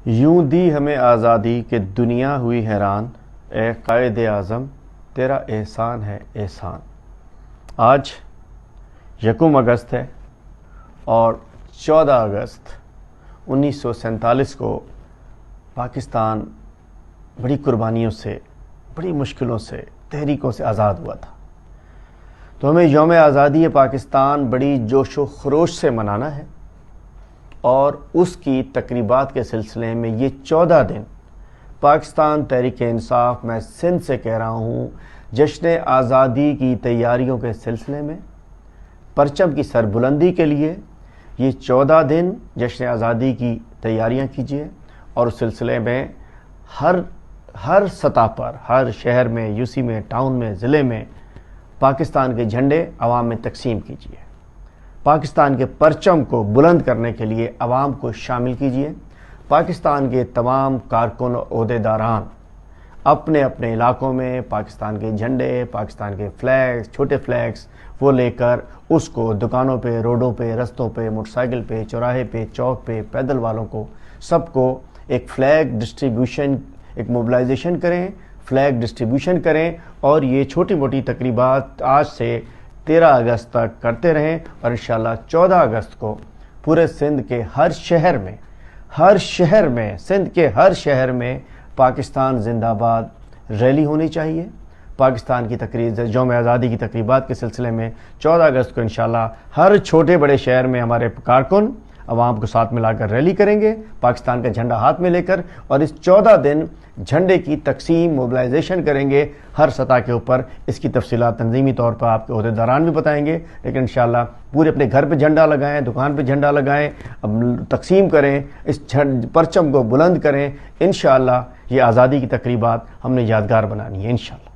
یوں دی ہمیں آزادی کہ دنیا ہوئی حیران، اے قائد اعظم تیرا احسان ہے احسان۔ آج 1 اگست ہے اور 14 اگست 1947 کو پاکستان بڑی قربانیوں سے، بڑی مشکلوں سے، تحریکوں سے آزاد ہوا تھا۔ تو ہمیں یوم آزادی پاکستان بڑی جوش و خروش سے منانا ہے، اور اس کی تقریبات کے سلسلے میں یہ 14 دن پاکستان تحریک انصاف، میں سندھ سے کہہ رہا ہوں، جشن آزادی کی تیاریوں کے سلسلے میں پرچم کی سربلندی کے لیے یہ 14 دن جشن آزادی کی تیاریاں کیجیے، اور اس سلسلے میں ہر سطح پر، ہر شہر میں، یوسی میں، ٹاؤن میں، ضلع میں پاکستان کے جھنڈے عوام میں تقسیم کیجیے۔ پاکستان کے پرچم کو بلند کرنے کے لیے عوام کو شامل کیجیے۔ پاکستان کے تمام کارکن و عہدیداران اپنے اپنے علاقوں میں پاکستان کے جھنڈے، پاکستان کے فلیگز، چھوٹے فلیگز وہ لے کر اس کو دکانوں پہ، روڈوں پہ، رستوں پہ، موٹر سائیکل پہ، چوراہے پہ، چوک پہ، پیدل والوں کو سب کو ایک فلیگ ڈسٹریبیوشن، ایک موبلائزیشن کریں، فلیگ ڈسٹریبیوشن کریں، اور یہ چھوٹی موٹی تقریبات آج سے 13 اگست تک کرتے رہیں، اور انشاءاللہ 14 اگست کو پورے سندھ کے ہر شہر میں سندھ کے ہر شہر میں پاکستان زندہ باد ریلی ہونی چاہیے۔ پاکستان کی تقریب، یوم آزادی کی تقریبات کے سلسلے میں 14 اگست کو انشاءاللہ ہر چھوٹے بڑے شہر میں ہمارے کارکن عوام کو ساتھ ملا کر ریلی کریں گے، پاکستان کا جھنڈا ہاتھ میں لے کر، اور اس 14 دن جھنڈے کی تقسیم، موبلائزیشن کریں گے ہر سطح کے اوپر۔ اس کی تفصیلات تنظیمی طور پر آپ کے عہدیداران بھی بتائیں گے، لیکن انشاءاللہ پورے اپنے گھر پہ جھنڈا لگائیں، دکان پہ جھنڈا لگائیں، تقسیم کریں، اس پرچم کو بلند کریں۔ انشاءاللہ یہ آزادی کی تقریبات ہم نے یادگار بنانی ہے انشاءاللہ۔